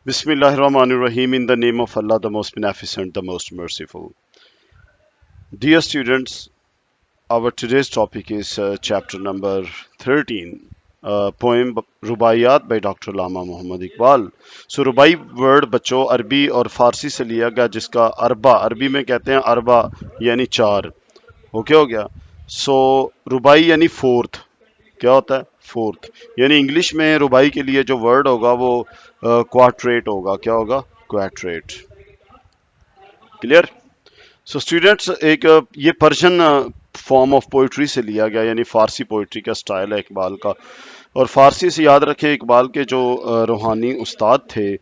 Bismillahirrahmanirrahim. In the name of Allah, the most beneficent, the most merciful. Dear students, our today's topic is chapter number 13, poem Rubaiyat by Dr. Lama Muhammad Iqbal. So रुबाई word बच्चों अरबी और फारसी से लिया गया जिसका अरबा अरबी में कहते हैं अरबा यानी चार. ओके हो गया. सो रुबाई यानी फोर्थ. क्या होता है फोर्थ. यानी इंग्लिश में रुबाई के लिए जो वर्ड होगा वो क्वार्ट्रेट होगा. क्या होगा क्वार्ट्रेट. क्लियर. सो स्टूडेंट्स एक ये पर्शियन फॉर्म ऑफ पोइट्री से लिया गया यानी फारसी पोइट्री का स्टाइल है इकबाल का. और फारसी से याद रखें इकबाल के जो रूहानी उस्ताद थे.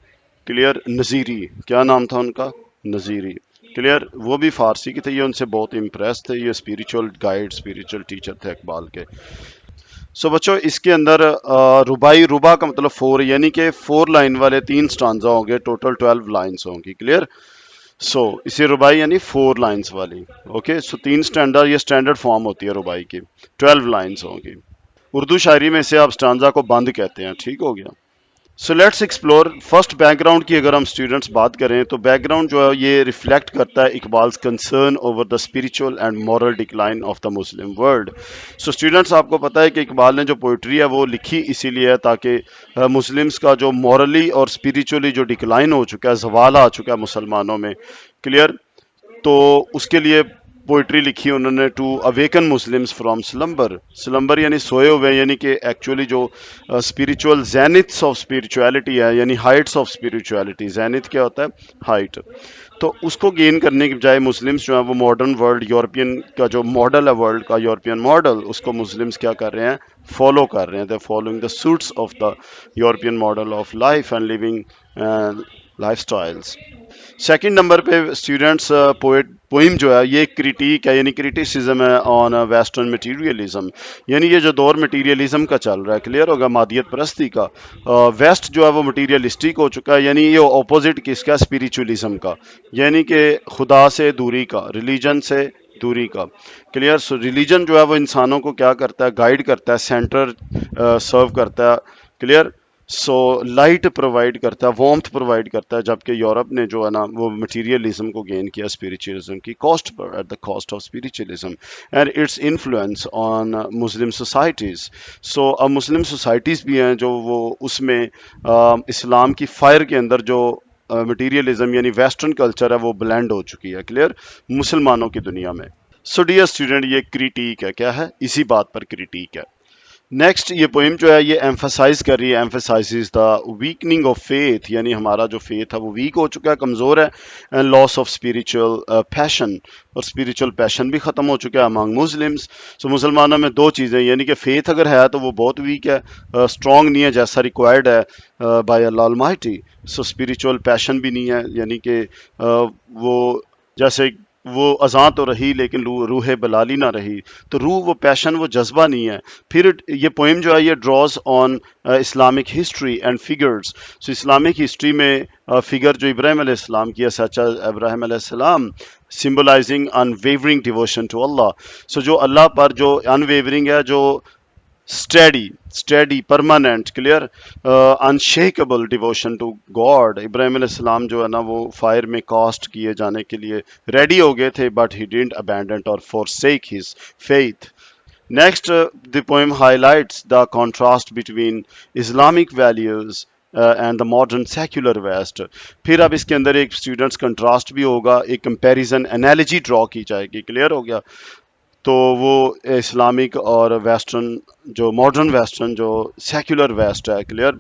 क्लियर. नज़ीरी. क्या नाम था उनका. नज़ीरी. क्लियर. वो भी फारसी के थे. ये उनसे बहुत इम्प्रेस थे. ये स्पिरिचुअल गाइड स्पिरिचुअल टीचर थे इकबाल के. सो बच्चों इसके अंदर रुबाई रुबा का मतलब फोर यानी कि फोर लाइन वाले तीन स्टांजा होंगे. टोटल 12 लाइन्स होंगी. क्लियर. सो इसे रुबाई यानी फोर लाइंस वाली. ओके. सो तीन स्टैंडर्ड ये स्टैंडर्ड फॉर्म होती है रुबाई की. 12 लाइंस होंगी. उर्दू शायरी में से आप स्टांजा को बंद कहते हैं. ठीक हो गया. So let's explore. First background की अगर हम स्टूडेंट्स बात करें तो बैकग्राउंड जो है ये रिफ्लेक्ट करता है Iqbal's concern over the spiritual and moral decline of the Muslim world. So students आपको पता है कि इकबाल ने जो पोइट्री है वो लिखी इसीलिए है ताकि मुस्लिम्स का जो मॉरली और स्पिरिचुअली जो डिक्लाइन हो चुका है जवाल आ चुका है मुसलमानों में. क्लियर. तो उसके लिए पोइट्री लिखी उन्होंने to awaken Muslims from slumber. Slumber यानी सोए हुए यानी कि एक्चुअली जो स्पिरिचुअल जैनिथ्स ऑफ स्पिरिचुअलिटी है यानी हाइट्स ऑफ स्पिरिचुअलिटी. जैनिथ क्या होता है हाइट. तो उसको गेन करने की बजाय मुस्लिम्स जो है वो मॉडर्न वर्ल्ड यूरोपियन का जो मॉडल है वर्ल्ड का यूरोपियन मॉडल उसको मुस्लिम्स क्या कर रहे हैं फॉलो कर रहे हैं. They following the suits of the European model of life and living life styles. Second number पे स्टूडेंट्स पोइम जो है ये क्रिटिक है यानी क्रिटिसिज्म है ऑन वेस्टर्न मटीरियलिज्म. यानी ये जो दौर मटीरियलिज्म का चल रहा है. क्लियर होगा. मादियत परस्ती का. वेस्ट जो है वो मटीरियलिस्टिक हो चुका है यानी ये ऑपोजिट किसका स्पिरिचुअलिज्म का. यानी कि खुदा से दूरी का रिलीजन से दूरी का. क्लियर. सो रिलीजन जो है वो इंसानों को क्या करता है गाइड करता है सेंटर सर्व करता है. क्लियर. सो लाइट प्रोवाइड करता है वार्मथ प्रोवाइड करता है जबकि यूरोप ने जो है ना वो मटीरियलिज्म को गेन किया स्पिरिचुअलिज्म की कॉस्ट पर at the cost of spiritualism and its influence on Muslim societies. So अब मुस्लिम सोसाइटीज़ भी हैं जो वो उसमें इस्लाम की फायर के अंदर जो मटीरियलिज्म यानी वेस्टर्न कल्चर है वो ब्लेंड हो चुकी है. क्लियर. मुसलमानों की दुनिया में. सो डियर स्टूडेंट ये क्रिटिक है. क्या है इसी बात पर क्रिटिक है. नेक्स्ट ये पोइम जो है ये एम्फसाइज कर रही है emphasise the weakening of faith यानी हमारा जो फेथ है वो वीक हो चुका है कमज़ोर है. And loss of spiritual passion और स्पिरिचुअल पैशन भी ख़त्म हो चुका है अमंग मुस्लिम्स. सो मुसलमानों में दो चीज़ें यानी कि फेथ अगर है तो वो बहुत वीक है स्ट्रॉन्ग नहीं है जैसा रिक्वायर्ड है बाय अल्लाह अलमाइटी. सो स्पिरिचुअल पैशन भी नहीं है यानी कि वो जैसे वो अज़ां तो रही लेकिन रूह बलाली ना रही. तो रूह वो पैशन वो जज्बा नहीं है. फिर ये पोइम जो है ये draws on Islamic history and figures. So Islamic history में फिगर जो इब्राहिम अलैहिस्सलाम की है सच इब्राहिम अलैहिस्सलाम symbolising unwavering devotion to Allah. So जो अल्लाह पर जो अनवेवरिंग है जो steady permanent. Clear. Unshakeable devotion to God. Ibrahim अलैहिस्सलाम जो है ना वो फायर में कास्ट किए जाने के लिए रेडी हो गए थे बट ही डिडंट अबैंडन और forsake his faith. Next, the poem highlights the contrast between Islamic values and the modern secular West. फिर अब इसके अंदर एक स्टूडेंट्स कंट्रास्ट भी होगा एक कंपैरिजन एनालॉजी ड्रॉ की जाएगी. क्लियर हो गया. तो वो इस्लामिक और वेस्टर्न जो मॉडर्न वेस्टर्न जो सेक्युलर वेस्ट है. क्लियर.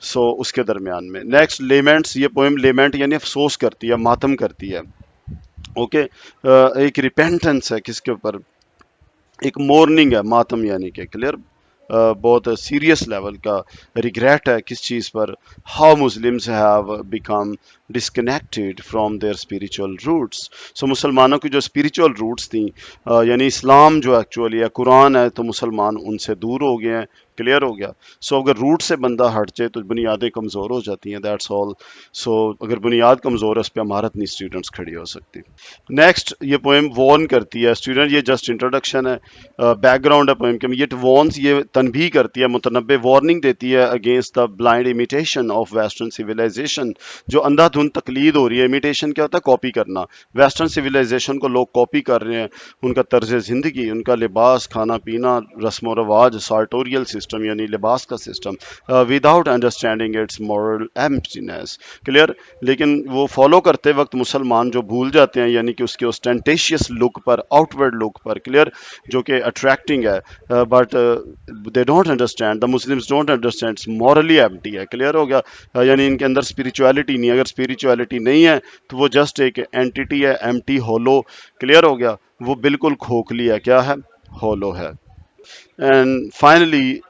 सो उसके दरमियान में नेक्स्ट लेमेंट्स. ये पोएम लेमेंट यानी अफसोस करती है मातम करती है. ओके. एक रिपेंटेंस है किसके ऊपर एक मोर्निंग है मातम यानी कि. क्लियर. बहुत सीरियस लेवल का रिग्रेट है किस चीज़ पर how Muslims have become disconnected from their spiritual roots. So मुसलमानों की जो spiritual roots थी, यानी इस्लाम जो एक्चुअली है, कुरान है, तो मुसलमान उनसे दूर हो गए हैं. क्लियर हो गया. सो अगर रूट से बंदा हट जाए तो बुनियादें कमज़ोर हो जाती हैं. That's all. सो अगर बुनियाद कमज़ोर है, उस पर इमारत नहीं स्टूडेंट्स खड़ी हो सकती. नेक्स्ट ये पोएम वॉर्न करती है स्टूडेंट, ये जस्ट इंट्रोडक्शन है, बैकग्राउंड है पोएम के. ये वॉर्न्स, ये तनबीह करती है, मुतनब्बे वार्निंग देती है against the blind imitation of western civilisation. जो अंधाधुंध तकलीद हो रही है. इमिटेशन क्या होता है? कॉपी करना. वेस्टर्न सिविलाइजेशन को लोग कॉपी कर रहे हैं, उनका तर्ज ज़िंदगी, उनका लिबास, खाना पीना, रस्म व रवाज, सार्टोरियल सिस्टम यानी लिबास का system, without understanding its moral emptiness. Clear. लेकिन वो फॉलो करते वक्त मुसलमान जो भूल जाते हैं, यानी कि उसके ओस्टेंटेशियस लुक पर, आउटवर्ड लुक पर, क्लियर, जो कि अट्रैक्टिंग है, but they don't understand, the Muslims don't understand, it's morally empty है. क्लियर हो गया. यानी इनके अंदर स्पिरिचुअलिटी नहीं है. अगर स्पिरिचुअलिटी नहीं है तो वो जस्ट एक एंटिटी है, एम्प्टी, होलो. क्लियर हो गया. वो बिल्कुल खोखली है. क्या है? होलो है. एंड फाइनली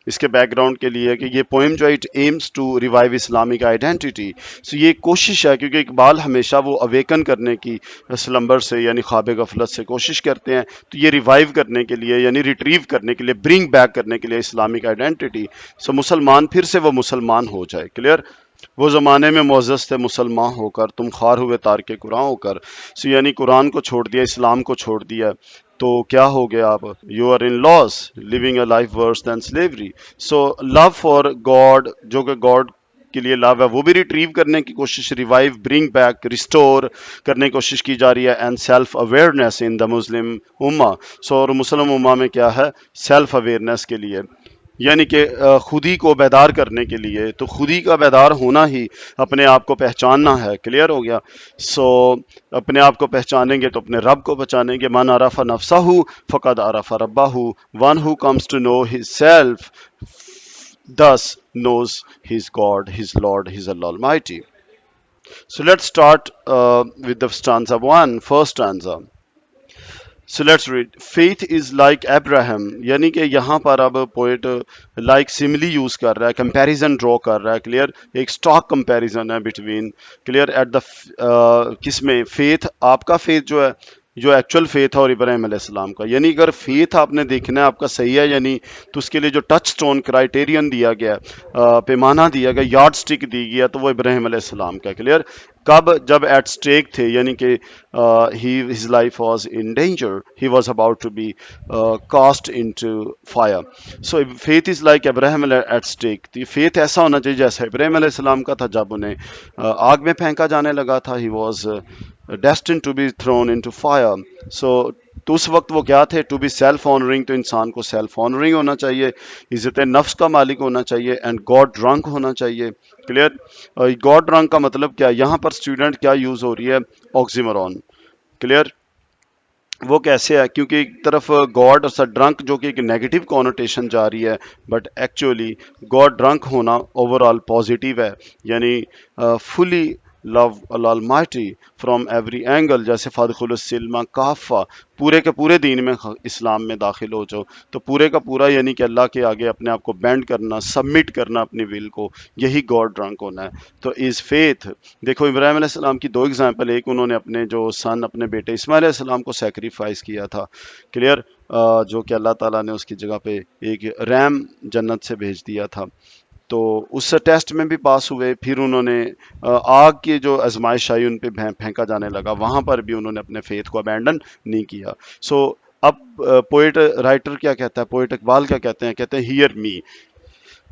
इसके बैकग्राउंड के लिए कि ये पोएम जो है, it aims to revive Islamic identity. So ये कोशिश है, क्योंकि इकबाल हमेशा वो अवेकन करने की, स्लम्बर से यानी ख्वाब गफलत से कोशिश करते हैं, तो ये रिवाइव करने के लिए यानी रिट्रीव करने के लिए, ब्रिंग बैक करने के लिए इस्लामिक आइडेंटिटी. सो मुसलमान फिर से वो मुसलमान हो जाए. क्लियर. वो ज़माने में मोअज़्ज़ज़ थे मुसलमान होकर, तुम ख़ार हुए तारके कुरान होकर. सो यानी कुरान को छोड़ दिया, इस्लाम को छोड़ दिया, तो क्या हो गया? आप you are in loss, living a life worse than slavery. So love for God, जो कि गॉड के लिए लव है, वो भी रिट्रीव करने की कोशिश, रिवाइव, ब्रिंग बैक, रिस्टोर करने की कोशिश की जा रही है. And self awareness in the Muslim उम्मा. सो और मुस्लिम उम्मा में क्या है? सेल्फ अवेयरनेस के लिए, यानी कि खुद ही को बेदार करने के लिए. तो खुद ही का बेदार होना ही अपने आप को पहचानना है. क्लियर हो गया. सो अपने आप को पहचानेंगे तो अपने रब को पहचानेंगे. मन अरफा नफ्सहू फ़क़द अरफा रब्बहू. One who comes to know his self thus knows his God, his Lord, his Allah Almighty. So let's start with the stanza 1, first stanza. So let's read. Faith is like Abraham. यानी कि यहाँ पर अब poet like simile use कर रहा है, comparison draw कर रहा है. क्लियर. एक स्टॉक कंपैरिजन है बिटवीन, क्लियर, एट द किसमें? फेथ, आपका फेथ जो है, जो एक्चुअल फेथ है, और इब्राहिम अलैहिस्सलाम का. यानी अगर फेथ आपने देखना है आपका सही है यानी, तो उसके लिए जो टच स्टोन क्राइटेरियन दिया गया, पैमाना दिया गया, यार्ड स्टिक दी गया, तो वो इब्राहिम अलैहिस्सलाम का. क्लियर. कब? जब एट स्टेक थे, यानी कि he his life was in danger, he was about to be cast into fire. So faith is like Ibrahim at stake. तो ये फेथ ऐसा होना चाहिए जैसा इब्राहिम अलैहिस्सलाम का था, जब उन्हें आग में फेंका जाने लगा था. He was destined to be thrown into fire. So तो उस वक्त वो क्या थे? To be self honouring. तो इंसान को सेल्फ ऑनरिंग होना चाहिए, इज्जत नफ्स का मालिक होना चाहिए, एंड गॉड ड्रंक होना चाहिए. क्लियर. गॉड ड्रंक का मतलब क्या? यहाँ पर स्टूडेंट क्या यूज हो रही है? ऑक्सीमोरॉन. क्लियर. वो कैसे है? क्योंकि एक तरफ गॉड और ड्रंक जो कि एक नेगेटिव कॉनोटेशन जा रही है, बट एक्चुअली गॉड ड्रंक होना ओवरऑल पॉजिटिव है. यानी fully love Allah from every angle. जैसे फ़ादखुलुस सिल्मा काफ़ा, पूरे के पूरे दीन में, इस्लाम में दाखिल हो जाओ, तो पूरे का पूरा यानी कि अल्लाह के आगे अपने आप को बेंड करना, सबमिट करना अपनी विल को, यही गॉड ड्रंक होना है. तो इज़ फेथ. देखो इब्राहिम अलैहिस्सलाम की दो एग्जांपल. एक, उन्होंने अपने जो सन, अपने बेटे इस्माइल अलैहिस्सलाम को सेक्रीफाइस किया था. क्लियर. जो कि अल्लाह ताला ने उसकी जगह पे एक रैम जन्नत से भेज दिया था, तो उस टेस्ट में भी पास हुए. फिर उन्होंने आग की जो आजमाइश आई उन पे फेंका जाने लगा, वहां पर भी उन्होंने अपने फेथ को अबैंडन नहीं किया. सो अब पोइट राइटर क्या कहता है, पोइट इकबाल क्या कहते हैं? कहते हैं हियर मी.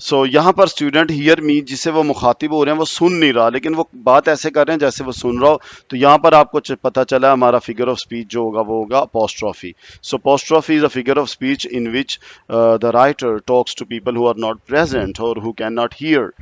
सो यहाँ पर स्टूडेंट हियर मी, जिससे वो मुखातिब हो रहे हैं, वो सुन नहीं रहा, लेकिन वो बात ऐसे कर रहे हैं जैसे वो सुन रहा हो. तो यहाँ पर आपको पता चला हमारा फिगर ऑफ स्पीच जो होगा वो होगा apostrophe. So apostrophe is a figure of speech in which the writer talks to people who are not present और who can not hear.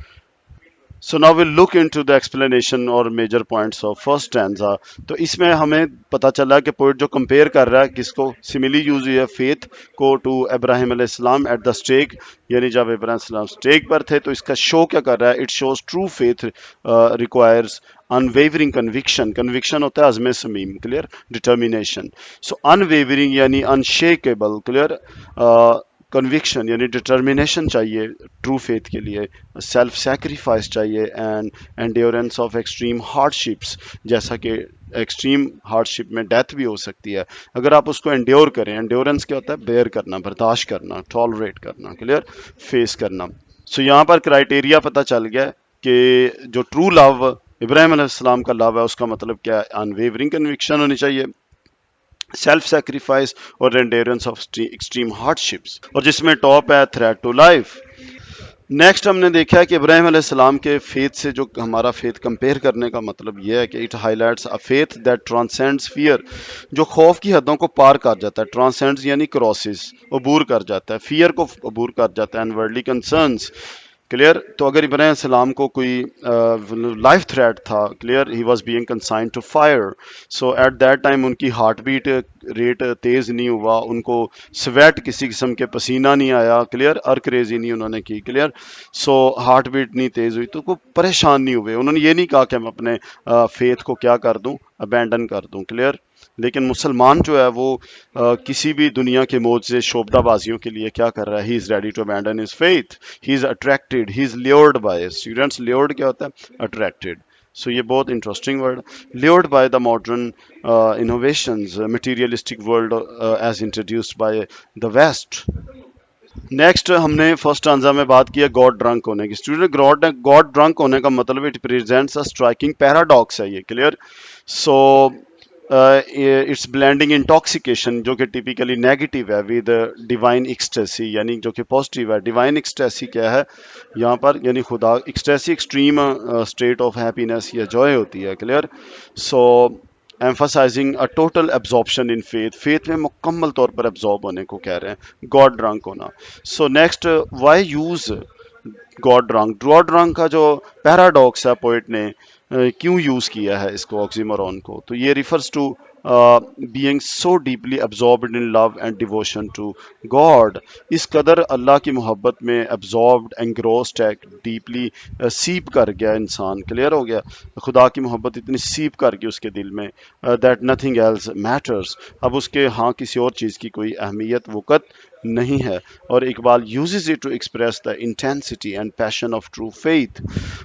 So now we'll look into the explanation or major points of first stanza. तो इसमें हमें पता चला कि poet जो compare कर रहा है किसको, सिमिली यूज हुई है फेथ को टू इब्राहिम अलैहिस्सलाम एट द स्टेक. यानी जब इब्राहिम अलैहिस्सलाम स्टेक पर थे, तो इसका शो क्या कर रहा है? It shows true faith requires unwavering conviction. Conviction होता है अज़्म समीम. क्लियर. डिटर्मिनेशन. सो अनवेवरिंग यानी अनशेकेबल. क्लियर. کنوکشن یعنی ڈٹرمنیشن چاہیے ٹرو فیتھ کے لیے، سیلف سیکریفائس چاہیے، and endurance of extreme hard ships, جیسا کہ ایکسٹریم ہارڈ شپ میں ڈیتھ بھی ہو سکتی ہے، اگر آپ اس کو انڈیور کریں، انڈیورنس کیا ہوتا ہے؟ بیئر کرنا، برداشت کرنا، ٹالریٹ کرنا، کلیئر، فیس کرنا. سو یہاں پر کرائٹیریا پتہ چل گیا کہ جو ٹرو لو ابراہیم علیہ السلام کا لو ہے اس کا مطلب کیا ہے؟ ان ویورنگ کنوکشن ہونی چاہیے، سیلف سیکریفائس اور endurance of extreme hard ships, اور جس میں ٹاپ ہے تھریٹ ٹو لائف. نیکسٹ ہم نے دیکھا ہے کہ ابراہیم علیہ السلام کے فیتھ سے جو ہمارا فیتھ کمپیئر کرنے کا مطلب یہ ہے کہ it highlights a faith that transcends fear, جو خوف کی حدوں کو پار کر جاتا ہے، ٹرانسینڈز یعنی کراسز، عبور کر جاتا ہے، فیئر کو عبور کر جاتا ہے، اینڈ ورلڈلی کنسرنز. کلیئر. تو اگر ابراہیم علیہ السلام کو کوئی لائف تھریٹ تھا، clear, he was being consigned to fire, so at that time ان کی ہارٹ بیٹ ریٹ تیز نہیں ہوا، ان کو سویٹ کسی قسم کے پسینہ نہیں آیا، کلیئر، ارک ریزی نہیں انہوں نے کی، کلیئر. سو ہارٹ بیٹ نہیں تیز ہوئی تو کوئی پریشان نہیں ہوئے، انہوں نے یہ نہیں کہا کہ میں اپنے فیتھ کو کیا کر دوں، ابینڈن کر دوں، کلیئر. لیکن مسلمان جو ہے وہ کسی بھی دنیا کے معجزے شعبدہ بازیوں کے لیے کیا کر رہا ہے؟ He is ready to abandon his faith, he is attracted, he is lured by students. Lured کیا ہوتا ہے؟ اٹریکٹیڈ. سو یہ بہت interesting word, lured by the modern innovations, materialistic world as introduced by the West. Next ہم نے first آنزا میں بات کیا گاڈ ڈرنک ہونے کی. اسٹوڈنٹ گاڈ ڈرنک ہونے کا مطلب it presents a striking paradox ہے یہ، clear. So it's blending intoxication جو کہ ٹیپیکلی نیگیٹو ہے ود ڈیوائن ایکسٹیسی، یعنی جو کہ پازیٹیو ہے. ڈیوائن ایکسٹیسی کیا ہے یہاں پر؟ یعنی خدا ecstasy extreme state of happiness یا جوائے ہوتی ہے، clear. So emphasizing a total absorption in faith، faith میں مکمل طور پر absorb ہونے کو کہہ رہے ہیں، گاڈ ڈرنک ہونا. So next, why use God drunk? God drunk کا جو پیراڈاکس ہے پوئٹ نے کیوں یوز کیا ہے اس کو، آکسیمورون کو؟ تو یہ refers to being so deeply absorbed in love and devotion to God، اس قدر اللہ کی محبت میں absorbed engrossed ہے، deeply سیپ کر گیا انسان، کلیئر ہو گیا، خدا کی محبت اتنی سیپ کر گئی اس کے دل میں that nothing else matters، اب اس کے ہاں کسی اور چیز کی کوئی اہمیت وقت نہیں ہے. اور Iqbal uses it to express the intensity and passion of true faith،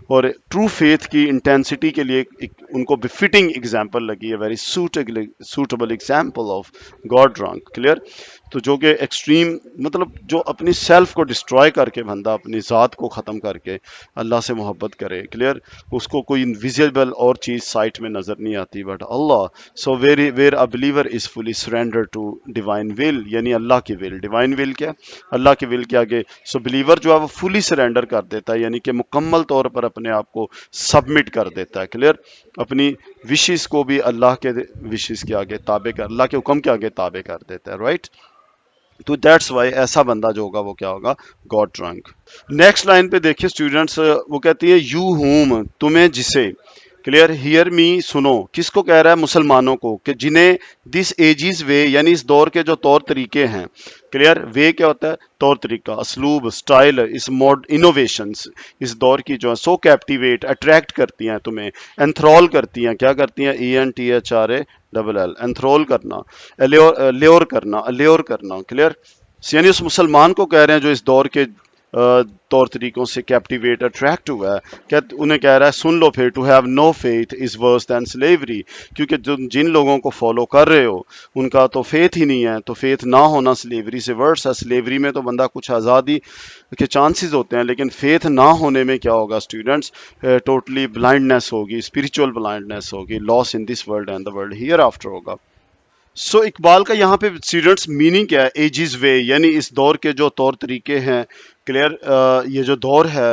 اور ٹرو فیتھ کی انٹینسٹی کے لیے ان کو بفٹنگ ایگزامپل لگی ہے، very suitable example of God drink, clear. تو جو کہ ایکسٹریم مطلب جو اپنی سیلف کو ڈسٹروائے کر کے بندہ اپنی ذات کو ختم کر کے اللہ سے محبت کرے، کلیئر، اس کو کوئی انویزیبل اور چیز سائٹ میں نظر نہیں آتی but Allah. So where a believer is fully surrender to divine will, یعنی اللہ کی ول. ڈیوائن ول کیا؟ اللہ کی ول کے آگے سو بلیور جو ہے وہ فلی سرینڈر کر دیتا ہے، یعنی کہ مکمل طور پر اپنے آپ کو سبمٹ کر دیتا ہے، کلیئر، اپنی وشز کو بھی اللہ کے وشز کے آگے تابع کر، اللہ کے حکم کے آگے تابع کر دیتا ہے، رائٹ. تو دیٹس وائی ایسا بندہ جو ہوگا وہ کیا ہوگا؟ God drink. نیکسٹ لائن پہ دیکھیے اسٹوڈنٹس، وہ کہتی ہے یو ہوم، تمہیں جسے، کلیئر، ہیئر می، سنو، کس کو کہہ رہا ہے؟ مسلمانوں کو، کہ جنہیں دس ایجز وے، یعنی اس دور کے جو طور طریقے ہیں، کلیئر، وے کیا ہوتا ہے؟ طور طریقہ، اسلوب، سٹائل، اس موڈ انوویشنز، اس دور کی جو ہے سو کیپٹیویٹ، اٹریکٹ کرتی ہیں تمہیں، انتھرول کرتی ہیں، کیا کرتی ہیں؟ ای این ٹی ایچ آر اے ڈبل ایل، انتھرول کرنا، لیور کرنا، لیور کرنا، کلیئر. یعنی اس مسلمان کو کہہ رہے ہیں جو اس دور کے طور طریقوں سے کیپٹیویٹ، اٹریکٹ ہوا ہے، انہیں کہہ رہا ہے سن لو پھر، to have no faith is worse than slavery, کیونکہ جن لوگوں کو فالو کر رہے ہو ان کا تو فیتھ ہی نہیں ہے، تو فیتھ نہ ہونا سلیوری سے ورس ہے. سلیوری میں تو بندہ کچھ آزادی کے چانسز ہوتے ہیں، لیکن فیتھ نہ ہونے میں کیا ہوگا اسٹوڈنٹس؟ ٹوٹلی بلائنڈنس ہوگی، اسپریچول بلائنڈنس ہوگی، loss in this world and the world hereafter ہوگا. سو اقبال کا یہاں پہ اسٹوڈنٹس میننگ کیا ہے؟ ایجز وے، یعنی اس دور کے جو طور طریقے ہیں، کلیئر، یہ جو دور ہے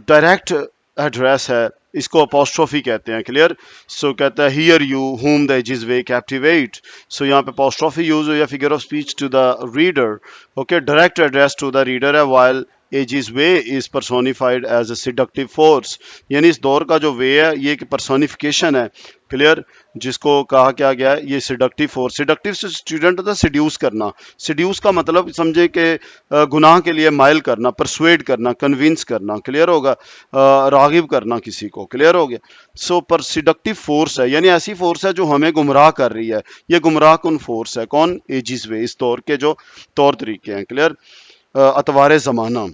ڈائریکٹ ایڈریس ہے، اس کو اپوسٹروفی کہتے ہیں، کلیئر. سو کہتا ہے here you whom the ages way captivate, so یہاں پہ اپوسٹروفی یوز ہوئی ہے، figure of speech to the reader, okay, direct address to the reader ہے، while ages way is personified as a seductive force. यानी इस दौर का जो वे है ये एक personification है, क्लियर, जिसको कहा क्या गया है, ये सिडक्टिव फोर्स. सिडक्टिव से स्टूडेंट होता है सिड्यूस करना. सिड्यूस का मतलब समझे कि गुनाह के लिए माइल करना, परसुएड करना, कन्विंस करना, क्लियर होगा, रागिब करना किसी को, क्लियर हो गया. सो पर सिडक्टिव फोर्स है, यानी ऐसी फोर्स है जो हमें गुमराह कर रही है. ये गुमराह कौन फोर्स है, कौन, एजिस वे, इस दौर के जो तौर तरीके हैं, क्लियर, अतवार ज़माना.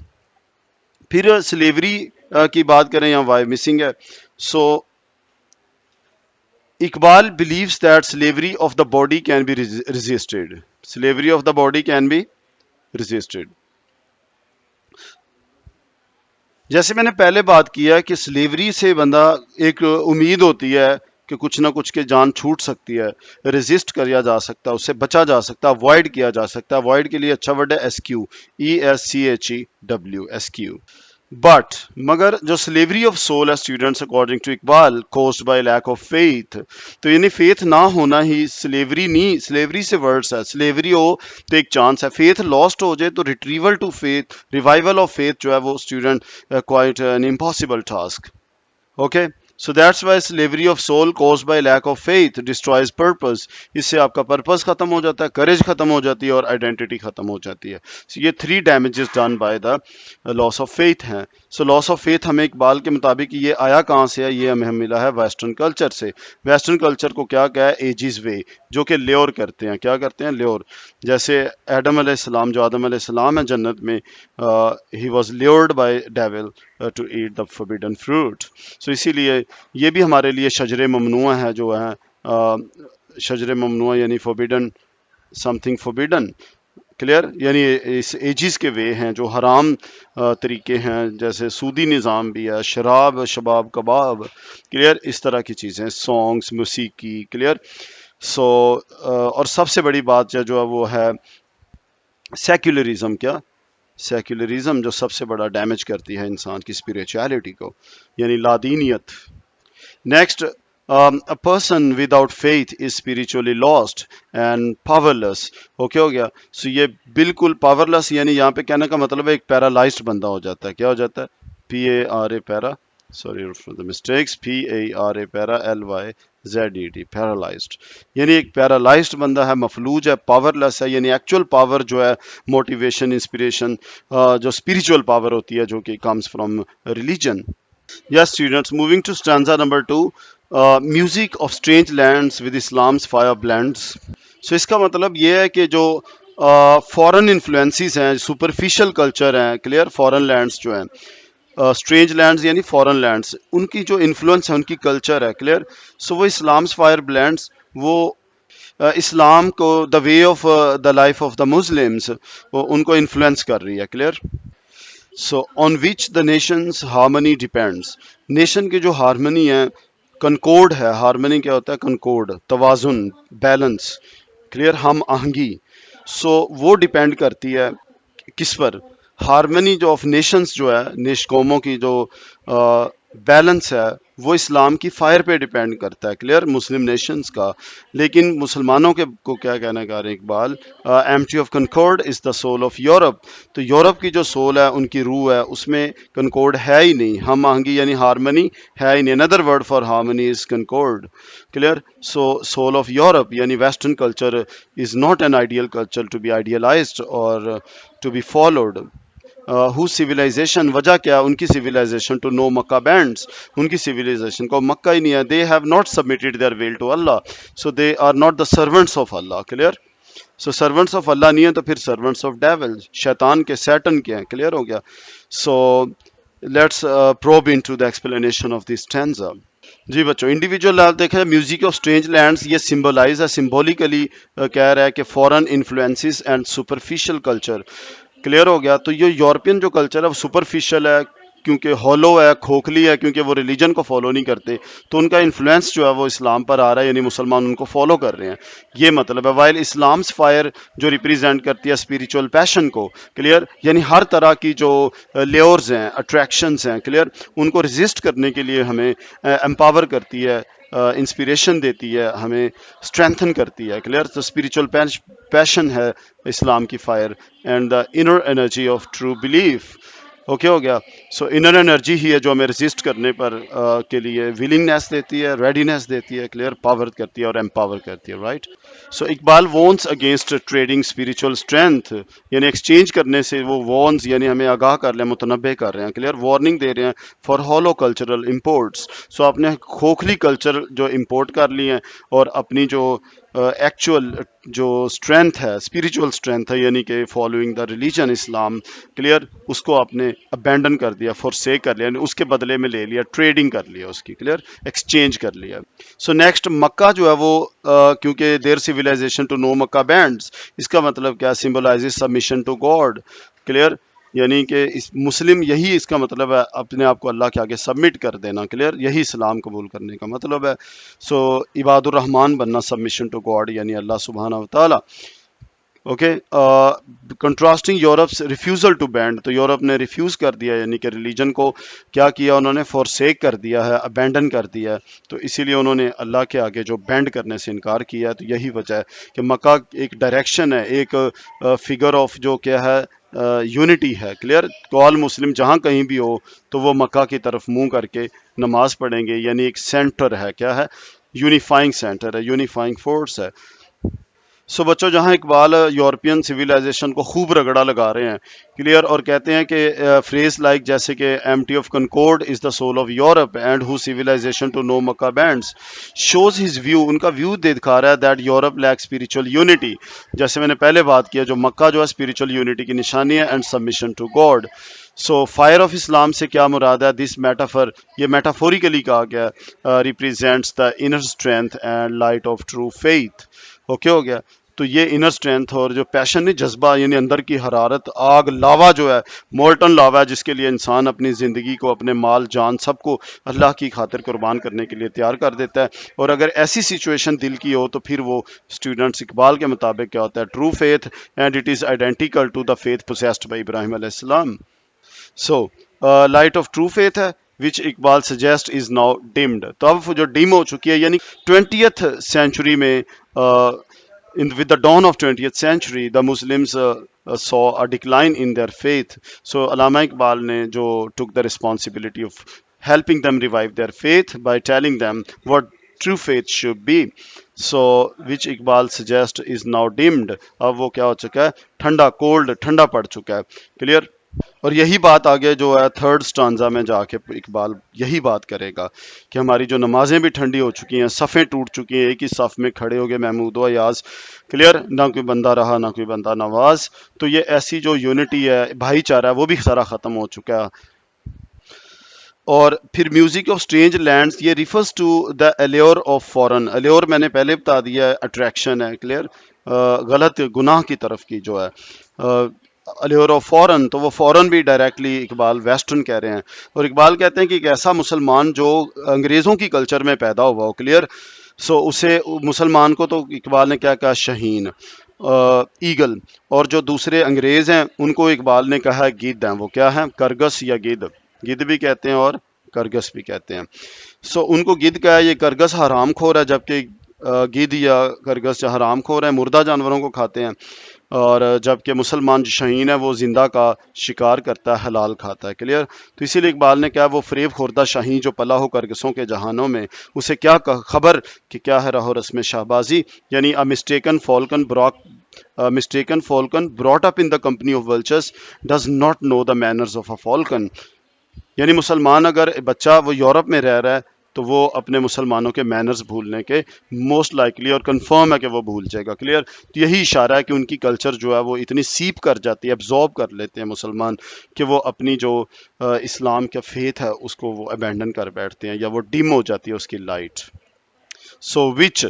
फिर स्लेवरी की बात करें, यहाँ वाई मिसिंग है. सो Iqbal believes that slavery of the body can be resisted. Slavery of the body can be resisted. जैसे मैंने पहले बात किया कि स्लेवरी से बंदा एक उम्मीद होती है कि कुछ ना कुछ के जान छूट सकती है, रेजिस्ट किया जा सकता है, उससे बचा जा सकता है, अवॉइड किया जा सकता है. अवॉइड के लिए अच्छा वर्ड है एसक्यू, ESCHEW, एसक्यू. बट मगर जो स्लेवरी ऑफ सोल है students according to Iqbal caused by lack of faith, तो यानी फेथ ना होना ही स्लेवरी नहीं, स्लेवरी से वर्ड्स है, स्लेवरी हो तो एक चांस है, फेथ लॉस्ट हो जाए तो retrieval to faith, revival of faith जो है वो student quite an impossible task. Okay, so that's why slavery of soul caused by lack of faith destroys purpose. इससे आपका पर्पस खत्म हो जाता है, करेज खत्म हो जाती है और आइडेंटिटी खत्म हो जाती है. so ये 3 damages done by the loss of faith हैं. सो लॉस ऑफ फेथ हमें इकबाल के मुताबिक ये आया कहाँ से है, ये हमें मिला है वेस्टर्न कल्चर से. वेस्टर्न कल्चर को क्या कहा है, एजिस वे, जो कि ल्योर करते हैं. क्या करते हैं, ल्योर. जैसे एडम अलैहिस्सलाम, जो आदम अलैहिस्सलाम है जन्नत में, he was lured by devil to eat the forbidden fruit. So इसीलिए ये भी हमारे लिए शजर ममनुआ है, जो है शजर ममनुआ यानी फॉरबिडन, समथिंग फॉरबिडन, क्लियर, यानी इस एजिस के वे हैं जो हराम तरीके हैं, जैसे सूदी निज़ाम भी है, शराब, शबाब, कबाब, क्लियर, इस तरह की चीज़ें, सॉन्ग्स, मौसीकी, क्लियर. सो और सबसे बड़ी बात जो है वो है सेक्युलरिज्म. क्या, सेक्युलरिज्म जो सबसे बड़ा डैमेज करती है इंसान की स्पिरिचुअलिटी को, यानी लादीनियत. Next, a person without faith is spiritually lost and powerless. Okay हो गया. सो ये बिल्कुल पावरलेस, यानी यहाँ पे कहने का मतलब है एक पैरालाइज्ड बंदा हो जाता है. क्या हो जाता है, PARA para, sorry for the mistakes, PARA para LYZED, paralysed, यानी एक पैरालाइज्ड बंदा है, मफलूज है, पावरलेस है. यानी एक्चुअल पावर जो है, मोटिवेशन, इंस्पिरेशन, जो स्पिरिचुअल पावर होती है, जो कि comes from religion. Yes, students, moving to stanza number 2, music of strange lands with Islam's fire blends. So इसका मतलब ये है कि जो फॉरेन इन्फ्लुएंसेस हैं, सुपरफिशियल कल्चर हैं, क्लियर, फॉरेन लैंड्स जो हैं, स्ट्रेंज लैंड्स यानी फॉरेन लैंड्स, उनकी जो इन्फ्लुएंस है, उनकी कल्चर है, क्लियर. सो वो इस्लाम्स फायर ब्लेंड्स, वो इस्लाम को, the way of the life of the Muslims, वो उनको इन्फ्लुएंस कर रही है, clear. So on which the Nations harmony depends. Nation की जो हार्मनी है, कंकोर्ड है. हार्मनी क्या होता है, कंकोर्ड, तवाजुन, बैलेंस, क्लियर, हम आहंगी. सो वो डिपेंड करती है किस पर, हार्मनी जो ऑफ नेशंस जो है, नेश कौमों की जो बैलेंस है, वो इस्लाम की फायर पे डिपेंड करता है, क्लियर, मुस्लिम नेशंस का. लेकिन मुसलमानों के को क्या कहना चाह रहे हैं Iqbal, empty of concord is the soul of Europe. तो यूरोप की जो सोल है, उनकी रूह है, उसमें कंकॉर्ड है ही नहीं, हम आहंगी यानी हारमनी है ही नहीं. Another word for harmony is concord, clear. So soul of Europe यानी western culture is not an ideal culture to be idealized और to be followed. Who civilization, वजह क्या, उनकी civilization to no Mecca bands, उनकी civilization को Mecca ही नहीं है. They have not submitted their will to Allah, so they are not the servants of Allah, clear. So servants of Allah नहीं है तो फिर सर्वेंट्स ऑफ डेविल, शैतान के, सैटन के हैं, क्लियर हो गया. So let's probe into the explanation of this stanza. जी बच्चों, इंडिविजुअल देखें, म्यूजिक ऑफ स्ट्रेंज लैंड्स, ये सिंबलाइज है, सिंबॉलिकली कह रहा है कि foreign influences and superficial culture, clear हो गया. तो ये यूरोपियन जो कल्चर है वो सुपरफिशियल है, क्योंकि हॉलो है, खोखली है, क्योंकि वो रिलीजन को फॉलो नहीं करते, तो उनका इन्फ्लुएंस जो है वो इस्लाम पर आ रहा है, यानी मुसलमान उनको फॉलो कर रहे हैं, ये मतलब है. वाइल इस्लाम्स फायर जो रिप्रेजेंट करती है स्पिरिचुअल पैशन को, क्लियर, यानी हर तरह की जो लेयर्स हैं, अट्रैक्शंस हैं, क्लियर, उनको रेजिस्ट करने के लिए हमें एम्पावर करती है, इंस्पिरेशन देती है, हमें स्ट्रेंथन करती है, क्लियर. तो स्पिरिचुअल पैशन है इस्लाम की fire and the inner energy of true belief. Okay हो गया. सो इनर एनर्जी ही है जो हमें रेजिस्ट करने पर के लिए विलिंगनेस देती है, रेडीनेस देती है, क्लियर, पावर करती है और एम्पावर करती है, right. So Iqbal warns against trading spiritual strength, यानी एक्सचेंज करने से वो वॉन्स यानी हमें आगाह कर रहे हैं, मुतनबे कर रहे हैं, क्लियर, वार्निंग दे रहे हैं फॉर हॉलो कल्चरल इम्पोर्ट्स. सो आपने खोखली कल्चर जो इम्पोर्ट कर ली हैं और अपनी जो एक्चुअल जो स्ट्रेंथ है, स्पिरिचुअल स्ट्रेंथ है, यानी कि following the religion Islam, clear, उसको आपने अबेंडन कर दिया, फॉरसेक कर लिया, यानी उसके बदले में ले लिया, ट्रेडिंग कर लिया उसकी, क्लियर, एक्सचेंज कर लिया. सो नेक्स्ट मक्का जो है वो क्योंकि their civilisation to no Mecca bends, इसका मतलब क्या, symbolises submission to God, clear, यानी कि इस मुस्लिम यही इसका मतलब है, अपने आप को अल्लाह के आगे सबमिट कर देना, क्लियर, यही इस्लाम कबूल करने का मतलब है. सो इबादुर रहमान बनना, सबमिशन टू गॉड यानी अल्लाह सुबहाना व तआला. Okay, contrasting Europe's refusal to bend, तो यूरोप ने रिफ्यूज कर दिया, यानी कि रिलीजन को क्या किया उन्होंने, फॉरसेक कर दिया है, अबेंडन कर दिया है. तो इसीलिए उन्होंने अल्लाह के आगे जो बैंड करने से इनकार किया है. तो यही वजह है कि मक्का एक डायरेक्शन है, एक फिगर ऑफ जो क्या है, यूनिटी है, क्लियर. कॉल मुस्लिम जहाँ कहीं भी हो तो वो मक्का की तरफ मुंह करके नमाज पढ़ेंगे, यानी एक सेंटर है, क्या है, यूनिफाइंग सेंटर है, यूनिफाइंग फोर्स है. सो बच्चों, जहाँ इकबाल यूरोपियन सिविलाइजेशन को खूब रगड़ा लगा रहे हैं, क्लियर, और कहते हैं कि फ्रेज लाइक जैसे कि empty of concord is the soul of Europe and who civilization to no Mecca bands shows his view, उनका व्यू दिखा रहा है that Europe lack spiritual unity. जैसे मैंने पहले बात किया, जो मक्का जो है स्पिरिचुअल यूनिटी की निशानी है and submission to God. So fire of Islam से क्या मुराद है, दिस मेटाफर, ये मेटाफोरिकली कहा गया, represents the inner strength and light of true faith. Okay हो गया. तो ये इनर स्ट्रेंथ और जो पैशन नहीं, जज्बा, यानी अंदर की हरारत, आग, लावा जो है, मोल्टन लावा है, जिसके लिए इंसान अपनी ज़िंदगी को, अपने माल जान सबको अल्लाह की खातिर कुर्बान करने के लिए तैयार कर देता है. और अगर ऐसी सिचुएशन दिल की हो तो फिर वो स्टूडेंट्स इकबाल के मुताबिक क्या होता है, true faith and it is identical to the faith possessed by Ibrahim अलैहिस्सलाम. So light of true faith है which Iqbal suggest is now dimmed. तो अब जो डिम हो चुकी है, यानी 20th सेंचुरी में, with the dawn of 20th century, the Muslims saw a decline in their faith. So Allama Iqbal ne jo took the responsibility of helping them revive their faith by telling them what true faith should be. So which Iqbal suggests is now dimmed. अब वो क्या हो चुका है, ठंडा, cold, ठंडा पड़ चुका है, क्लियर. और यही बात आगे जो है थर्ड स्टांजा में जाके इकबाल यही बात करेगा कि हमारी जो नमाजें भी ठंडी हो चुकी हैं, सफ़ें टूट चुकी हैं, एक ही सफ़ में खड़े हो गए महमूद व अयाज, क्लियर, ना कोई बंदा रहा ना कोई बंदा नवाज. तो ये ऐसी जो यूनिटी है, भाईचारा है, वो भी सारा ख़त्म हो चुका है. और फिर म्यूजिक ऑफ स्ट्रेंज लैंड्स, ये refers to the allure of foreign. Allure मैंने पहले बता दिया है, अट्रैक्शन है, क्लियर, गलत गुनाह की तरफ की जो है, अल्योर ऑफ फॉरेन, तो वो फॉरेन भी डायरेक्टली इकबाल वेस्टर्न कह रहे हैं. और इकबाल कहते हैं कि एक ऐसा मुसलमान जो अंग्रेज़ों की कल्चर में पैदा हुआ हो, क्लियर, सो उसे, मुसलमान को तो इकबाल ने क्या कहा, शहीन, ईगल. और जो दूसरे अंग्रेज़ हैं उनको इकबाल ने कहा है गिद्ध हैं, वो क्या है, करगस या गिद्ध, गिद्ध भी कहते हैं और करगस भी कहते हैं. सो उनको गिद्ध का है, ये करगस हराम खोर है, जबकि गिद्ध या करगस हराम खोर है, मुर्दा जानवरों को खाते हैं. और जबकि मुसलमान जो शहीन है वो जिंदा का शिकार करता है, हलाल खाता है, क्लियर. तो इसीलिए इकबाल ने क्या, वो फरेब खुर्दा शाहीन जो पला हो करगसों के जहानों में, उसे क्या खबर कि क्या है रहो रस्म शाहबाजी, यानी a mistaken falcon brought, mistaken falcon brought up in the company of vultures does not know the manners of a falcon. यानी मुसलमान अगर बच्चा वो यूरोप में रह रहा है तो वो अपने मुसलमानों के मैनर्स भूलने के मोस्ट लाइकली और कंफर्म है कि वो भूल जाएगा, क्लियर. तो यही इशारा है कि उनकी कल्चर जो है वो इतनी सीप कर जाती है, एब्जॉर्ब कर लेते हैं मुसलमान, कि वो अपनी जो इस्लाम का फेथ है उसको वो अबेंडन कर बैठते हैं, या वो डिम हो जाती है उसकी light. So which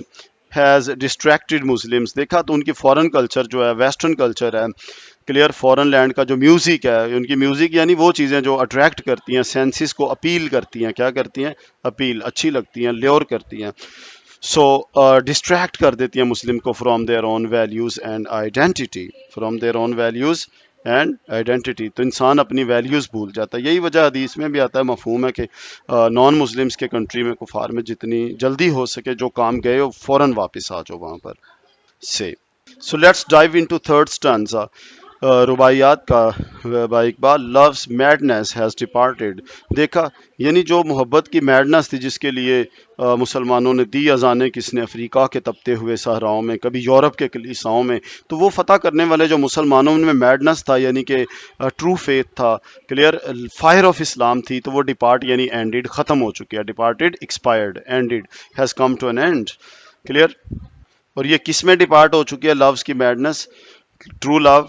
has distracted Muslims, देखा तो उनकी फॉरेन कल्चर जो है, वेस्टर्न कल्चर है, क्लियर, फॉरेन लैंड का जो म्यूज़िक है, उनकी म्यूज़िक यानी वो चीज़ें जो अट्रैक्ट करती हैं, सेंसिस को अपील करती हैं, क्या करती हैं, अपील, अच्छी लगती हैं, ल्योर करती हैं. सो डिस्ट्रैक्ट कर देती हैं मुस्लिम को from their own values and identity, from their own values and identity. तो इंसान अपनी वैल्यूज़ भूल जाता है. यही वजह हदीस में भी आता है, मफहूम है कि नॉन मुस्लिम्स के कंट्री में, कुफार में, जितनी जल्दी हो सके जो काम गए हो फ़ौरन वापस आ जाओ वहाँ पर से. So let's dive into third stanza. رباعیات کا با Iqbal love's madness has departed. دیکھا، یعنی جو محبت کی میڈنس تھی جس کے لیے مسلمانوں نے دی اذانیں، کس نے افریقہ کے تپتے ہوئے صحراؤں میں، کبھی یورپ کے کلیساؤں میں، تو وہ فتح کرنے والے جو مسلمانوں میں میڈنس تھا، یعنی کہ ٹرو فیتھ تھا، کلیئر فائر آف اسلام تھی، تو وہ ڈپارٹ یعنی اینڈیڈ، ختم ہو چکی ہے. Departed expired, ended, has come to an end. Clear. اور یہ کس میں ڈپارٹ ہو چکی ہے لوز کی madness? True love,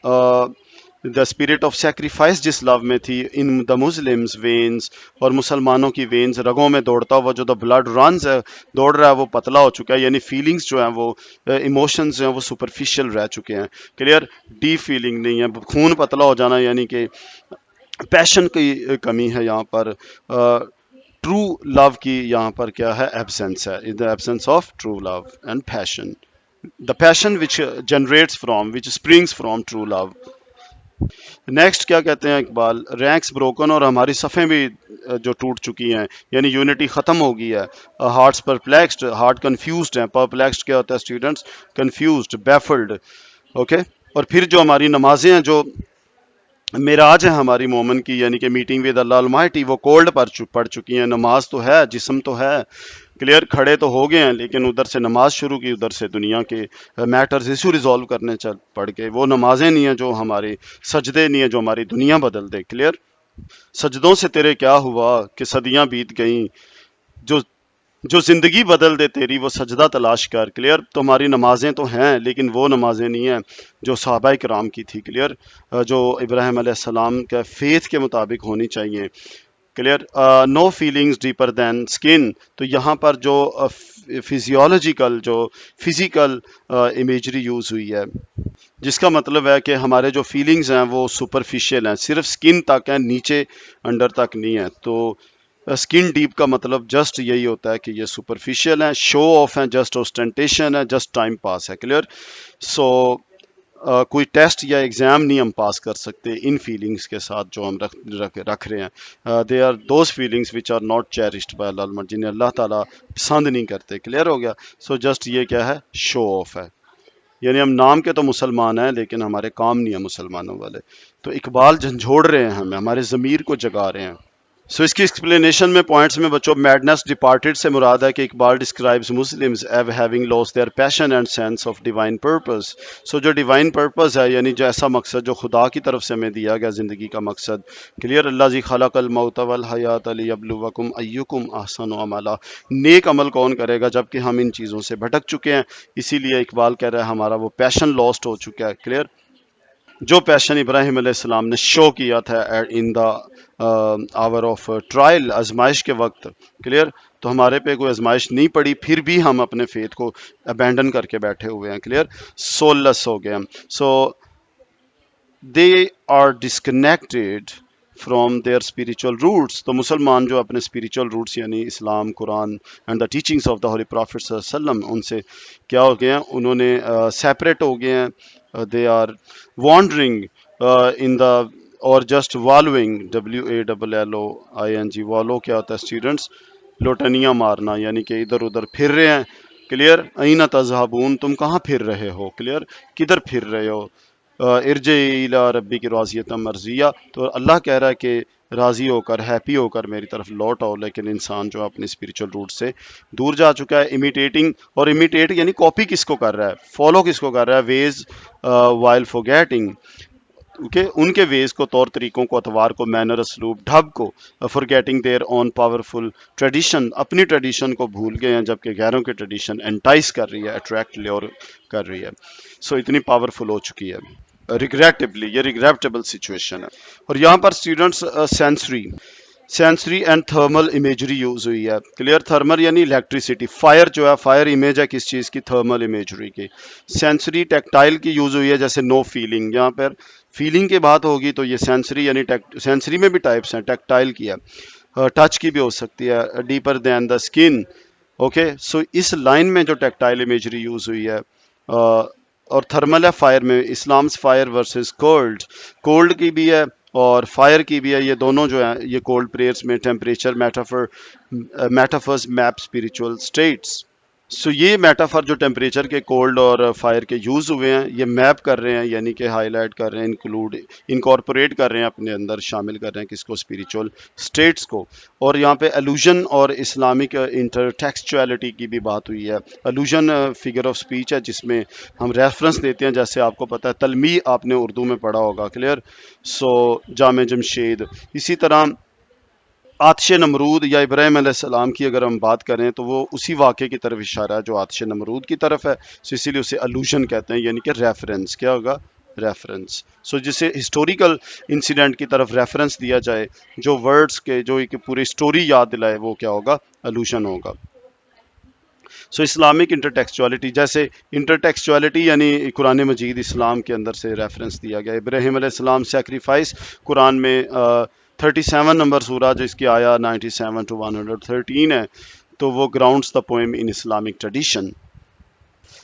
the spirit of sacrifice جس لو میں تھی، ان دا مسلمز وینز، اور مسلمانوں کی وینز، رگوں میں دوڑتا ہوا جو دا بلڈ رنز ہے، دوڑ رہا ہے، وہ پتلا ہو چکا ہے. یعنی فیلنگز جو ہیں وہ، ایموشنز جو ہیں وہ سپرفیشل رہ چکے ہیں. کلیئر. ڈیپ فیلنگ نہیں ہے. خون پتلا ہو جانا یعنی کہ پیشن کی کمی ہے یہاں پر. ٹرو لو کی یہاں پر کیا ہے؟ ایبسنس ہے. In the absence of true love and passion. The passion which generates from, which springs from true love. Next کیا کہتے ہیں اقبال؟ رینکس بروکن، اور ہماری صفیں بھی جو ٹوٹ چکی ہیں، یعنی یونٹی ختم ہو گئی ہے. ہارٹس پرپلیکسڈ، ہارٹ کنفیوزڈ ہیں. پرپلیکسڈ کیا ہوتا ہے اسٹوڈنٹس؟ کنفیوزڈ، بیفلڈ. اوکے. اور پھر جو ہماری نمازیں ہیں، جو معراج ہے ہماری مومن کی، یعنی کہ میٹنگ ود اللہ المائٹی، وہ کولڈ پڑ چکی ہیں. نماز تو ہے، جسم تو ہے، کلیئر، کھڑے تو ہو گئے ہیں، لیکن ادھر سے نماز شروع کی، ادھر سے دنیا کے میٹرز ایشو ریزالو کرنے چل پڑ گئے. وہ نمازیں نہیں ہیں جو ہمارے، سجدے نہیں ہیں جو ہماری دنیا بدل دے. کلیئر. سجدوں سے تیرے کیا ہوا کہ صدیاں بیت گئیں، جو جو زندگی بدل دے تیری وہ سجدہ تلاش کر. کلیئر. تو ہماری نمازیں تو ہیں، لیکن وہ نمازیں نہیں ہیں جو صحابہ کرام کی تھی. کلیئر. جو ابراہیم علیہ السلام کے فیتھ کے مطابق ہونی چاہیے. کلیئر. نو فیلنگز ڈیپر دین اسکن. تو یہاں پر جو فزیولوجیکل، جو فزیکل امیجری یوز ہوئی ہے، جس کا مطلب ہے کہ ہمارے جو فیلنگز ہیں وہ سپرفیشیل ہیں، صرف سکن تک ہیں، نیچے انڈر تک نہیں ہے. تو اسکن ڈیپ کا مطلب جسٹ یہی ہوتا ہے کہ یہ سپرفیشیل ہیں، شو آف ہیں، جسٹ اوسٹنٹیشن ہے، جسٹ ٹائم پاس ہے. کلیئر. سو کوئی ٹیسٹ یا ایگزام نہیں ہم پاس کر سکتے ان فیلنگز کے ساتھ جو ہم رکھ رہے ہیں. They are those feelings which are not cherished by Allah, جنہیں اللہ تعالیٰ پسند نہیں کرتے. کلیئر ہو گیا. سو جسٹ یہ کیا ہے؟ شو آف ہے. یعنی ہم نام کے تو مسلمان ہیں، لیکن ہمارے کام نہیں ہیں مسلمانوں والے. تو اقبال جھنجھوڑ رہے ہیں ہمیں، ہمارے ضمیر کو جگا رہے ہیں. سو اس کی ایکسپلینیشن میں پوائنٹس میں بچوں، میڈنس ڈپارٹڈ سے مراد ہے کہ Iqbal describes Muslims as having lost their passion and sense of divine purpose. So جو ڈیوائن پرپز ہے، یعنی جو ایسا مقصد جو خدا کی طرف سے ہمیں دیا گیا زندگی کا مقصد. کلیئر. اللہ زی خلق الموت والحیات لیبلوکم ایکم احسن عملا. نیک عمل کون کرے گا جبکہ ہم ان چیزوں سے بھٹک چکے ہیں. اسی لیے اقبال کہہ رہا ہے ہمارا وہ پیشن لاسٹ ہو چکا ہے. کلیئر. جو پیشن ابراہیم علیہ السلام نے شو کیا تھا ان دا آور آف ٹرائل، آزمائش کے وقت. کلیئر. تو ہمارے پہ کوئی آزمائش نہیں پڑی، پھر بھی ہم اپنے فیتھ کو ابینڈن کر کے بیٹھے ہوئے ہیں. کلیئر. سولس ہو گئے ہم. So they are disconnected from their spiritual roots. تو مسلمان جو اپنے اسپریچول روٹس یعنی اسلام، قرآن and the teachings of the holy prophet صلی اللہ علیہ وسلم، ان سے کیا ہو گئے ہیں؟ انہوں نے سیپریٹ ہو گئے ہیں. دے آر وانڈرنگ ان دا، اور جسٹ والوئنگ، WALLOING. والو کیا ہوتا ہے اسٹوڈنٹس؟ لوٹنیاں مارنا، یعنی کہ ادھر ادھر پھر رہے ہیں. کلیئر. این تذہبون، تم کہاں پھر رہے ہو؟ کلیئر. کدھر پھر رہے ہو؟ ارجعی الی ربک راضیۃ مرضیہ. تو اللہ کہہ رہا ہے کہ راضی ہو کر، ہیپی ہو کر میری طرف لوٹ آؤ. لیکن انسان جو اپنے اسپریچول روٹ سے دور جا چکا ہے. امیٹیٹنگ، اور امیٹیٹ یعنی کاپی کس کو کر رہا ہے؟ فالو کس کو کر رہا ہے؟ ویز وائل فورگیٹنگ، کہ ان کے ویز کو، طور طریقوں کو، اطوار کو، مینر، اسلوب، ڈھب کو. فورگیٹنگ دیئر اون پاورفل ٹریڈیشن، اپنی ٹریڈیشن کو بھول گئے ہیں، جبکہ غیروں کی ٹریڈیشن انٹائس کر رہی ہے، اٹریکٹ لور کر رہی ہے. سو اتنی پاورفل ہو چکی ہے. ریگریٹبلی، یہ ریگریٹیبل سچویشن ہے. اور یہاں پر students sensory and thermal imagery use ہوئی ہے. کلیئر. تھرمل یعنی الیکٹریسٹی، فائر جو ہے، فائر امیج ہے کس چیز کی؟ تھرمل امیجری کی. سینسری ٹیکٹائل کی یوز ہوئی ہے، جیسے نو فیلنگ. یہاں پر فیلنگ کی بات ہوگی تو یہ سینسری یعنی سینسری میں بھی ٹائپس ہیں، ٹیکٹائل کی ہے، ٹچ کی بھی ہو سکتی ہے، deeper than the skin. Okay. So اس لائن میں جو ٹیکٹائل امیجری یوز ہوئی ہے، اور تھرمل ہے فائر میں، اسلامس فائر ورسز کولڈ. کولڈ کی بھی ہے اور فائر کی بھی ہے. یہ دونوں جو ہیں یہ کولڈ پریئرس میں ٹیمپریچر میٹافرز میپ اسپریچول اسٹیٹس. سو یہ میٹافر جو ٹیمپریچر کے کولڈ اور فائر کے یوز ہوئے ہیں یہ میپ کر رہے ہیں یعنی کہ ہائی لائٹ کر رہے ہیں انکارپوریٹ کر رہے ہیں اپنے اندر شامل کر رہے ہیں کس کو اسپریچول اسٹیٹس کو. اور یہاں پہ الوژن اور اسلامک انٹرٹیکسچوالٹی کی بھی بات ہوئی ہے. الوژن فگر آف اسپیچ ہے جس میں ہم ریفرنس دیتے ہیں جیسے آپ کو پتہ ہے تلمیح آپ نے اردو میں پڑھا ہوگا کلیئر. سو جامع جمشید. اسی طرح آتش نمرود یا ابراہیم علیہ السلام کی اگر ہم بات کریں تو وہ اسی واقعے کی طرف اشارہ ہے جو آتش نمرود کی طرف ہے. سو اسی لیے اسے الوژن کہتے ہیں یعنی کہ ریفرنس. کیا ہوگا؟ ریفرنس. سو جسے ہسٹوریکل انسیڈنٹ کی طرف ریفرنس دیا جائے جو ورڈز کے جو ایک پوری سٹوری یاد دلائے وہ کیا ہوگا؟ الوژن ہوگا. سو اسلامک انٹرٹیکسچوالٹی جیسے انٹرٹیکسچوالٹی یعنی قرآن مجید اسلام کے اندر سے ریفرنس دیا گیا. ابراہیم علیہ السلام سیکریفائس قرآن میں 37 نمبر سورہ جس کی آیا 97 to 113 ہے تو وہ grounds the poem in Islamic tradition.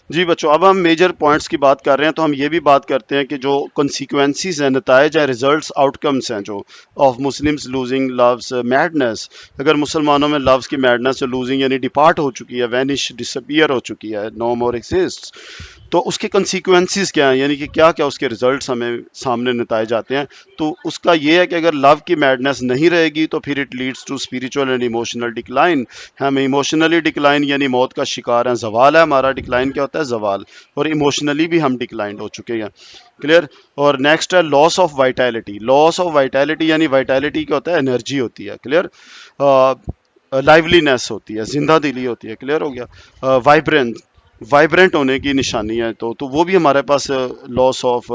جی بچوں اب ہم میجر پوائنٹس کی بات کر رہے ہیں تو ہم یہ بھی بات کرتے ہیں کہ جو کنسیکوینسز ہیں نتائج ہیں ریزلٹس آؤٹ کمس ہیں جو of Muslims losing lose madness. اگر مسلمانوں میں لوز کی میڈنس جو لوزنگ یعنی ڈپارٹ ہو چکی ہے وینش ڈسپیئر ہو چکی ہے نو مور ایگزسٹ تو اس کے کنسیکوینسز کیا ہیں یعنی کہ کیا کیا اس کے ریزلٹس ہمیں سامنے نتائج آتے ہیں. تو اس کا یہ ہے کہ اگر لو کی میڈنس نہیں رہے گی تو پھر it leads to spiritual and emotional decline. ہم ایموشنلی ڈکلائن یعنی موت کا شکار ہیں زوال ہے ہمارا. ڈکلائن کیا ہوتا ہے؟ زوال. اور ایموشنلی بھی ہم ڈکلائنڈ ہو چکے ہیں. کلیئر. اور نیکسٹ ہے loss of vitality. Loss of vitality یعنی وائٹیلٹی کیا ہوتا ہے؟ انرجی ہوتی ہے. کلیئر. لائیولینس ہوتی ہے زندہ دلی ہوتی ہے. کلیئر ہو گیا. وائبرنٹ ہونے کی نشانی ہے تو وہ بھی ہمارے پاس لاس آف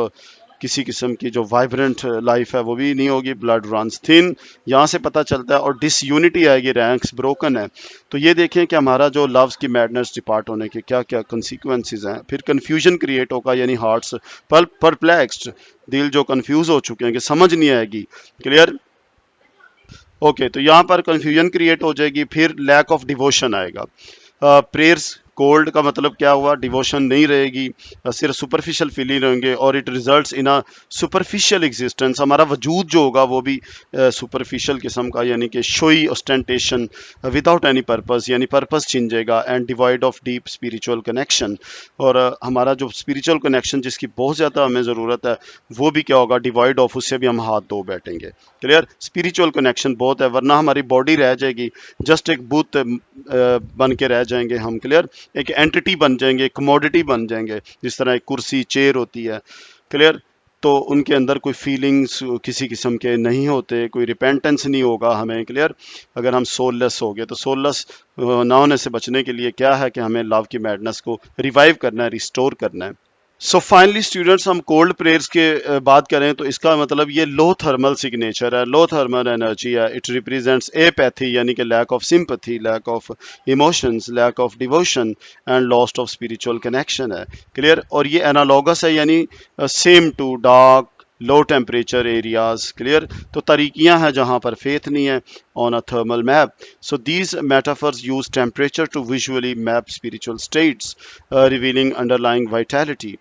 کسی قسم کی جو وائبرنٹ لائف ہے وہ بھی نہیں ہوگی. بلڈ رنس تھن یہاں سے پتہ چلتا ہے. اور ڈس یونٹی آئے گی رینکس بروکن ہے. تو یہ دیکھیں کہ ہمارا جو لوز کی میڈنس ڈپارٹ ہونے کے کیا کیا کنسیکوینسز ہیں. پھر کنفیوژن کریٹ ہوگا یعنی ہارٹس پرپلیکسڈ دل جو کنفیوز ہو چکے ہیں کہ سمجھ نہیں آئے گی. کلیئر. اوکے تو یہاں پر کنفیوژن کریٹ ہو جائے گی. پھر لیک آف ڈیووشن آئے گا. پریئرس کولڈ کا مطلب کیا ہوا؟ ڈیووشن نہیں رہے گی. صرف سپرفیشل فیلنگ رہیں گے اور it results in superficial existence. ہمارا وجود جو ہوگا وہ بھی سپرفیشل قسم کا یعنی کہ showy ostentation without any purpose یعنی پرپز چھن جائے گا. And devoid of deep spiritual connection. اور ہمارا جو اسپریچول کنیکشن جس کی بہت زیادہ ہمیں ضرورت ہے وہ بھی کیا ہوگا؟ Divide of. اس سے بھی ہم ہاتھ دھو بیٹھیں گے. کلیئر. اسپریچول کنیکشن بہت ہے ورنہ ہماری باڈی رہ جائے گی جسٹ ایک بت بن کے رہ جائیں گے ہم. کلیئر. ایک اینٹی بن جائیں گے ایک کموڈٹی بن جائیں گے جس طرح ایک کرسی چیئر ہوتی ہے. کلیئر. تو ان کے اندر کوئی فیلنگز کسی قسم کے نہیں ہوتے کوئی ریپینٹنس نہیں ہوگا ہمیں. کلیئر. اگر ہم سول لیس ہو گئے تو سول لیس نہ ہونے سے بچنے کے لیے کیا ہے کہ ہمیں لو کی میڈنس کو ریوائیو کرنا ہے ریسٹور کرنا ہے. سو فائنلی اسٹوڈنٹس ہم کولڈ پریئرس کے بات کریں تو اس کا مطلب یہ لو تھرمل سگنیچر ہے لو تھرمل انرجی ہے. اٹ ریپریزینٹس اے یعنی کہ lack of sympathy lack of emotions lack of devotion and lost of spiritual connection ہے. کلیئر. اور یہ انالوگس ہے یعنی same to dark low temperature areas. Clear. تو تاریکیاں ہیں جہاں پر فیتھ نہیں ہے on a thermal map. So these metaphors use temperature to visually map spiritual states, revealing underlying vitality.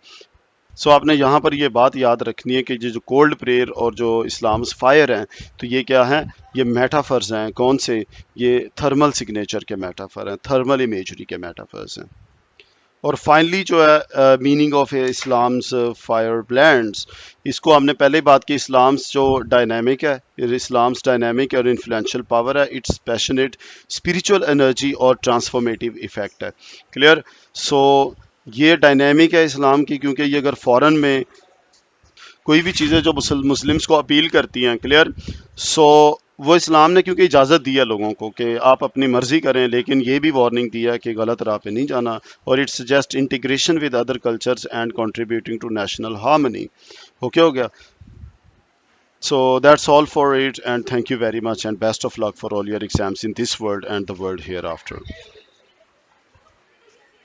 سو آپ نے یہاں پر یہ بات یاد رکھنی ہے کہ جو کولڈ پریئر اور جو اسلامز فائر ہیں تو یہ کیا ہیں؟ یہ میٹافرز ہیں. کون سے؟ یہ تھرمل سگنیچر کے میٹافر ہیں تھرمل امیجری کے میٹافرز ہیں. اور فائنلی جو ہے میننگ آف اسلامز فائر بلینڈس اس کو ہم نے پہلے بات کی. اسلامز جو ڈائنامک ہے اسلامز ڈائنامک اور انفلوئنشل پاور ہے. اٹس پیشنیٹ اسپریچول انرجی اور ٹرانسفارمیٹیو ایفیکٹ ہے. کلیئر. سو یہ ڈائنامک ہے اسلام کی کیونکہ یہ اگر فورن میں کوئی بھی چیزیں جو مسلمس کو اپیل کرتی ہیں. کلیئر. سو وہ اسلام نے کیونکہ اجازت دی ہے لوگوں کو کہ آپ اپنی مرضی کریں لیکن یہ بھی وارننگ دیا ہے کہ غلط راہ پہ نہیں جانا. اور it suggest integration with other cultures and contributing to national harmony. Okay ہو گیا. So that's all for it and thank you very much and best of luck for all your exams in this world and the world hereafter.